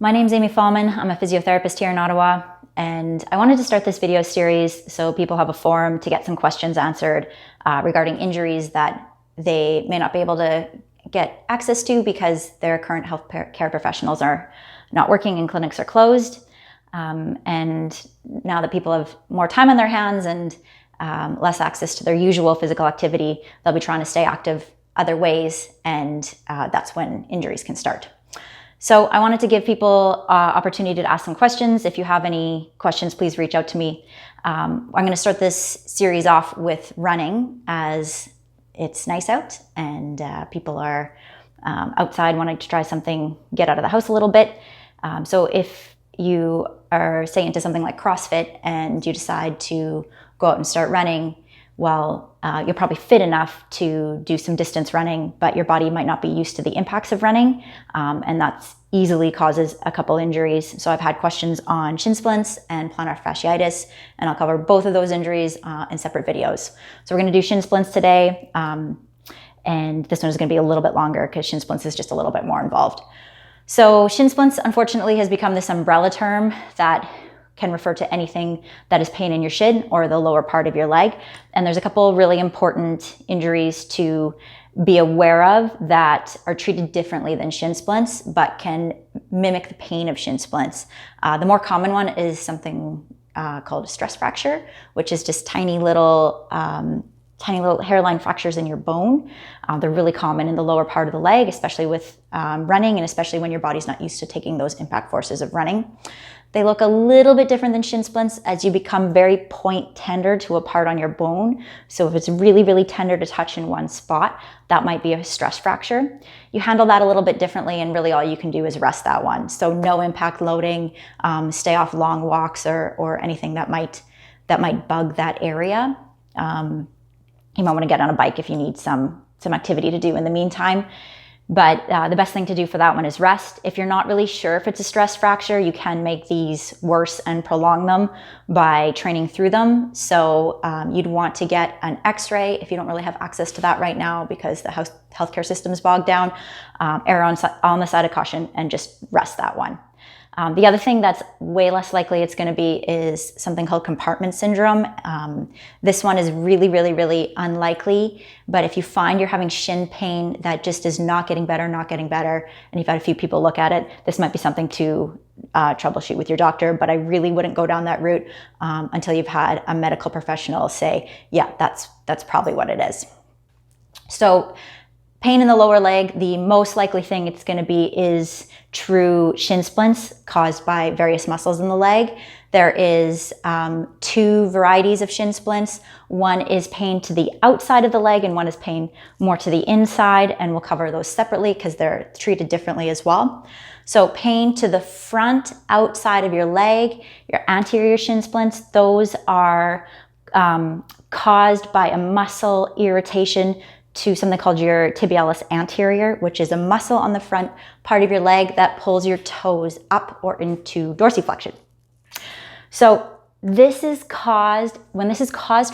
My name's Amy Fallman. I'm a physiotherapist here in Ottawa, and I wanted to start this video series so people have a forum to get some questions answered regarding injuries that they may not be able to get access to because their current health care professionals are not working and clinics are closed. And now that people have more time on their hands and less access to their usual physical activity, they'll be trying to stay active other ways, and that's when injuries can start. So I wanted to give people opportunity to ask some questions. If you have any questions, please reach out to me. I'm going to start this series off with running, as it's nice out and people are outside wanting to try something, get out of the house a little bit. So if you are, say, into something like CrossFit and you decide to go out and start running, well, you're probably fit enough to do some distance running, but your body might not be used to the impacts of running, and that easily causes a couple injuries. So I've had questions on shin splints and plantar fasciitis, and I'll cover both of those injuries in separate videos. So we're going to do shin splints today, and this one is going to be a little bit longer because shin splints is just a little bit more involved. So shin splints, unfortunately, has become this umbrella term that can refer to anything that is pain in your shin or the lower part of your leg. And there's a couple really important injuries to be aware of that are treated differently than shin splints, but can mimic the pain of shin splints. The more common one is something called a stress fracture, which is just tiny little hairline fractures in your bone. They're really common in the lower part of the leg, especially with running, and especially when your body's not used to taking those impact forces of running. They look a little bit different than shin splints as you become very point tender to a part on your bone. So if it's really, really tender to touch in one spot, that might be a stress fracture. You handle that a little bit differently, and really all you can do is rest that one. So no impact loading, stay off long walks or anything that might bug that area. You might want to get on a bike if you need some activity to do in the meantime. But the best thing to do for that one is rest. If you're not really sure if it's a stress fracture, you can make these worse and prolong them by training through them. So you'd want to get an x-ray if you don't really have access to that right now because the healthcare system is bogged down. Err on the side of caution and just rest that one. The other thing that's way less likely it's going to be is something called compartment syndrome. This one is really, really, really unlikely. But if you find you're having shin pain that just is not getting better, and you've had a few people look at it, this might be something to troubleshoot with your doctor. But I really wouldn't go down that route until you've had a medical professional say, yeah, that's probably what it is. So pain in the lower leg, the most likely thing it's going to be is true shin splints caused by various muscles in the leg. There is two varieties of shin splints. One is pain to the outside of the leg and one is pain more to the inside, and we'll cover those separately because they're treated differently as well. So pain to the front outside of your leg, your anterior shin splints, those are caused by a muscle irritation to something called your tibialis anterior, which is a muscle on the front part of your leg that pulls your toes up or into dorsiflexion. So when this is caused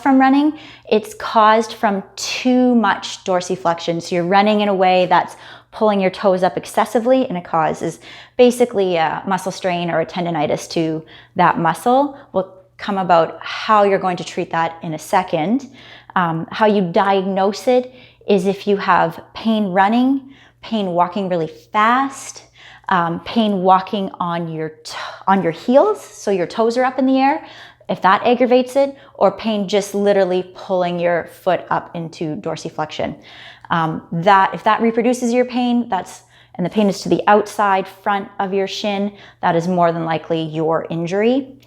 from running, it's caused from too much dorsiflexion. So you're running in a way that's pulling your toes up excessively, and it causes basically a muscle strain or a tendonitis to that muscle. We'll come about how you're going to treat that in a second. How you diagnose it is if you have pain running, pain walking really fast, pain walking on your heels, so your toes are up in the air, if that aggravates it, or pain just literally pulling your foot up into dorsiflexion. If that reproduces your pain, and the pain is to the outside front of your shin, that is more than likely your injury.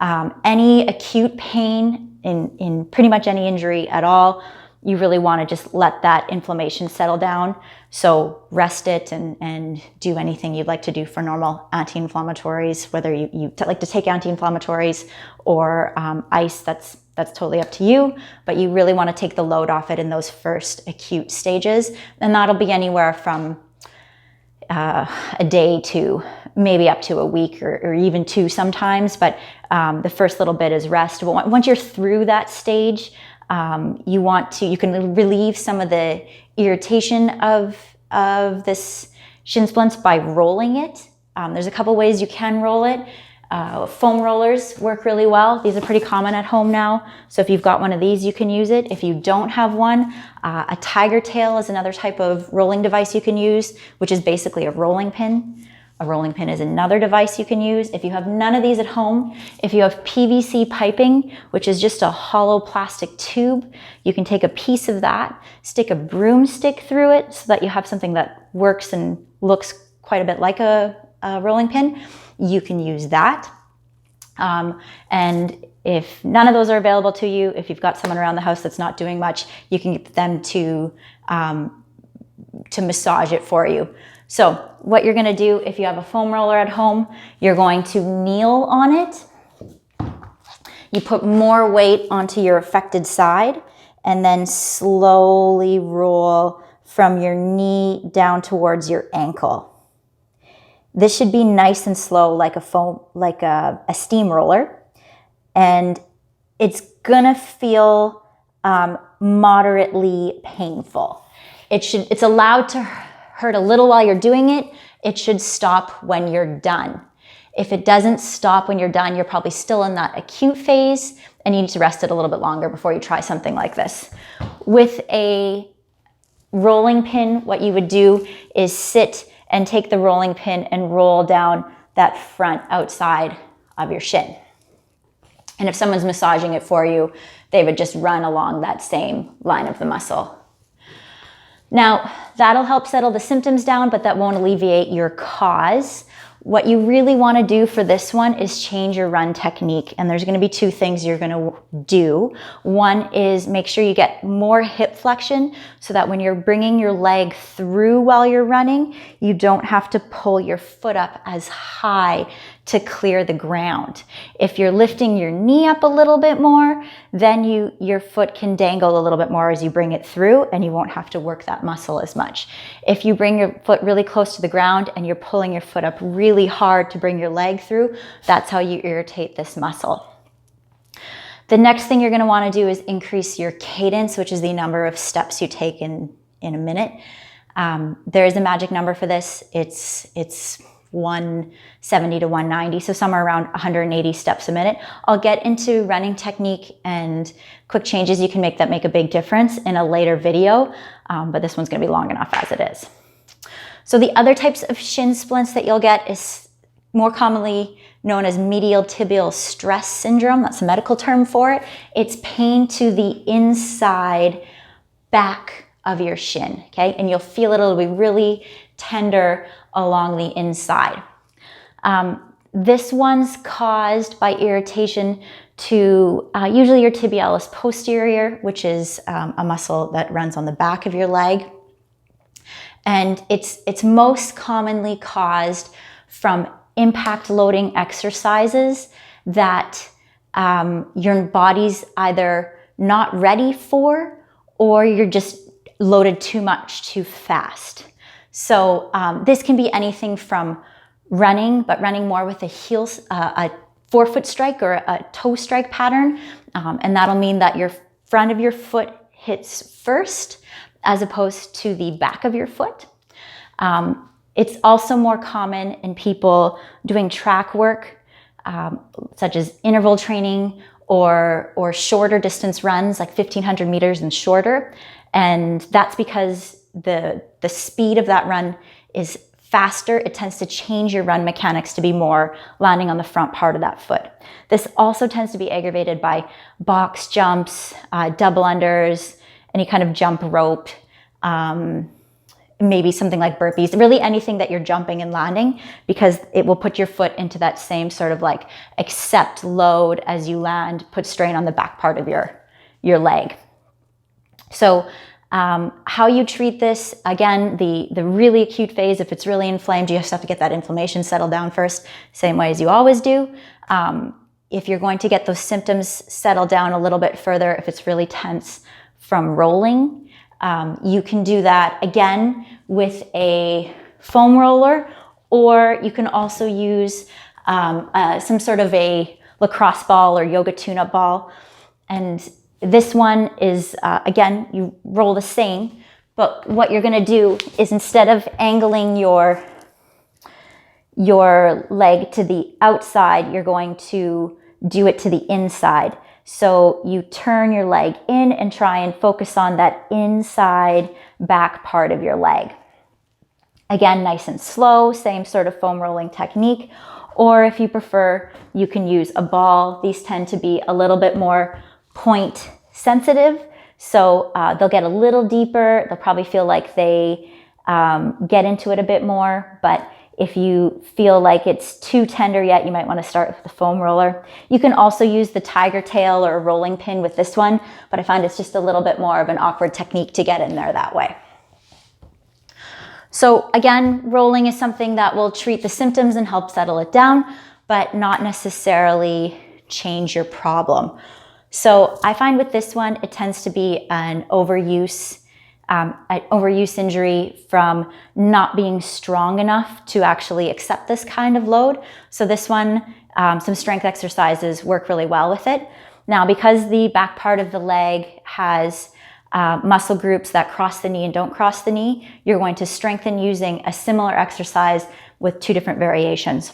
Any acute pain in pretty much any injury at all, you really want to just let that inflammation settle down. So rest it and do anything you'd like to do for normal anti-inflammatories, whether you like to take anti-inflammatories or ice, that's totally up to you. But you really want to take the load off it in those first acute stages. And that'll be anywhere from a day to maybe up to a week or even two sometimes. But the first little bit is rest. Once you're through that stage, you can relieve some of the irritation of this shin splints by rolling it. There's a couple ways you can roll it. Foam rollers work really well. These are pretty common at home now. So if you've got one of these, you can use it. If you don't have one, a tiger tail is another type of rolling device you can use, which is basically a rolling pin. A rolling pin is another device you can use. If you have none of these at home, if you have PVC piping, which is just a hollow plastic tube, you can take a piece of that, stick a broomstick through it so that you have something that works and looks quite a bit like a rolling pin. You can use that. And if none of those are available to you, if you've got someone around the house that's not doing much, you can get them to massage it for you. So what you're gonna do if you have a foam roller at home, you're going to kneel on it. You put more weight onto your affected side and then slowly roll from your knee down towards your ankle. This should be nice and slow like a steam roller. And it's gonna feel moderately painful. It's allowed to hurt a little while you're doing it. It should stop when you're done. If it doesn't stop when you're done, you're probably still in that acute phase and you need to rest it a little bit longer before you try something like this. With a rolling pin, what you would do is sit and take the rolling pin and roll down that front outside of your shin. And if someone's massaging it for you, they would just run along that same line of the muscle. Now, that'll help settle the symptoms down, but that won't alleviate your cause. What you really want to do for this one is change your run technique. And there's going to be two things you're going to do. One is make sure you get more hip flexion so that when you're bringing your leg through while you're running, you don't have to pull your foot up as high to clear the ground. If you're lifting your knee up a little bit more, then your foot can dangle a little bit more as you bring it through and you won't have to work that muscle as much. If you bring your foot really close to the ground and you're pulling your foot up really hard to bring your leg through, that's how you irritate this muscle. The next thing you're going to want to do is increase your cadence, which is the number of steps you take in a minute. There is a magic number for this. It's 170 to 190, so somewhere around 180 steps a minute. I'll get into running technique and quick changes you can make that make a big difference in a later video, but this one's going to be long enough as it is. So the other types of shin splints that you'll get is more commonly known as medial tibial stress syndrome. That's a medical term for it. It's pain to the inside back of your shin, okay? And you'll feel it, it'll be really tender along the inside. This one's caused by irritation to usually your tibialis posterior, which is a muscle that runs on the back of your leg. And it's most commonly caused from impact loading exercises that your body's either not ready for or you're just loaded too much too fast. So this can be anything from running, but running more with a forefoot strike or a toe strike pattern. And that'll mean that your front of your foot hits first as opposed to the back of your foot. It's also more common in people doing track work, such as interval training or shorter distance runs, like 1,500 meters and shorter. And that's because the speed of that run is faster. It tends to change your run mechanics to be more landing on the front part of that foot. This also tends to be aggravated by box jumps, double unders, any kind of jump rope, maybe something like burpees, really anything that you're jumping and landing, because it will put your foot into that same sort of like accept load as you land, put strain on the back part of your leg. So how you treat this, again, the really acute phase, if it's really inflamed, you just have to get that inflammation settled down first, same way as you always do. If you're going to get those symptoms settled down a little bit further, if it's really tense from rolling, you can do that again with a foam roller, or you can also use some sort of a lacrosse ball or yoga tune-up ball. And this one is, again, you roll the same, but what you're gonna do is instead of angling your your leg to the outside, you're going to do it to the inside. So you turn your leg in and try and focus on that inside back part of your leg. Again, nice and slow, same sort of foam rolling technique. Or if you prefer, you can use a ball. These tend to be a little bit more point sensitive. So they'll get a little deeper. They'll probably feel like they get into it a bit more. But if you feel like it's too tender yet, you might want to start with the foam roller. You can also use the tiger tail or a rolling pin with this one, but I find it's just a little bit more of an awkward technique to get in there that way. So again, rolling is something that will treat the symptoms and help settle it down, but not necessarily change your problem. So I find with this one, it tends to be an overuse injury from not being strong enough to actually accept this kind of load. So this one, some strength exercises work really well with it. Now, because the back part of the leg has muscle groups that cross the knee and don't cross the knee, you're going to strengthen using a similar exercise with 2 different variations.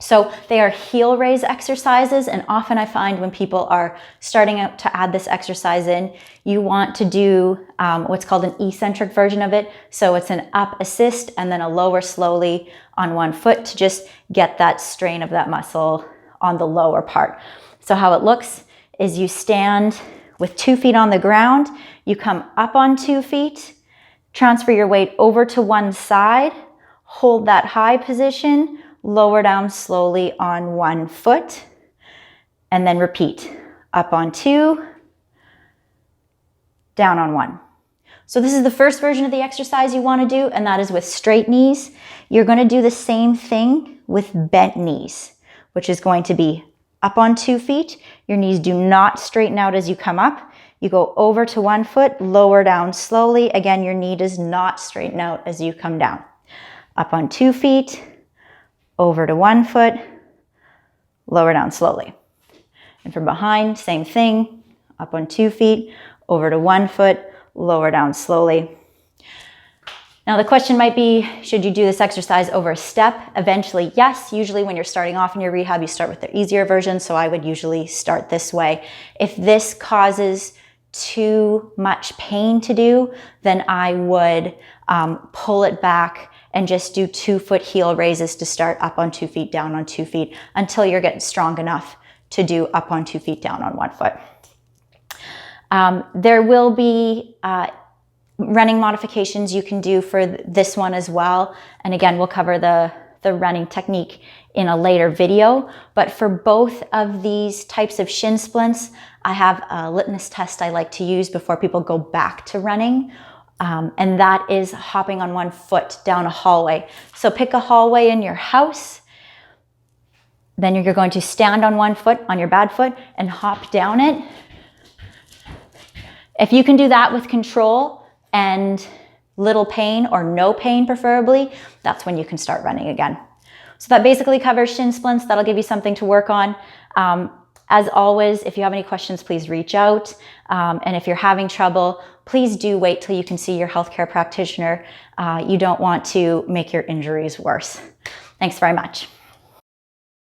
So they are heel raise exercises, and often I find when people are starting out to add this exercise in, you want to do what's called an eccentric version of it. So it's an up assist and then a lower slowly on one foot to just get that strain of that muscle on the lower part. So how it looks is you stand with 2 feet on the ground, you come up on 2 feet, transfer your weight over to one side, hold that high position, lower down slowly on 1 foot, and then repeat. Up on 2, down on 1. So this is the first version of the exercise you want to do, and that is with straight knees. You're going to do the same thing with bent knees, which is going to be up on 2 feet. Your knees do not straighten out as you come up. You go over to 1 foot, lower down slowly. Again, your knee does not straighten out as you come down. Up on 2 feet, over to 1 foot, lower down slowly. And from behind, same thing, up on 2 feet, over to 1 foot, lower down slowly. Now the question might be, should you do this exercise over a step? Eventually, yes. Usually when you're starting off in your rehab, you start with the easier version, so I would usually start this way. If this causes too much pain to do, then I would pull it back and just do 2 foot heel raises to start up on 2 feet, down on 2 feet, until you're getting strong enough to do up on 2 feet, down on 1 foot. There will be running modifications you can do for this one as well. And again, we'll cover the running technique in a later video. But for both of these types of shin splints, I have a litmus test I like to use before people go back to running. And that is hopping on 1 foot down a hallway. So pick a hallway in your house. Then you're going to stand on 1 foot, on your bad foot, and hop down it. If you can do that with control and little pain, or no pain preferably, that's when you can start running again. So that basically covers shin splints. That'll give you something to work on. As always, if you have any questions, please reach out. And if you're having trouble, please do wait till you can see your healthcare practitioner. You don't want to make your injuries worse. Thanks very much.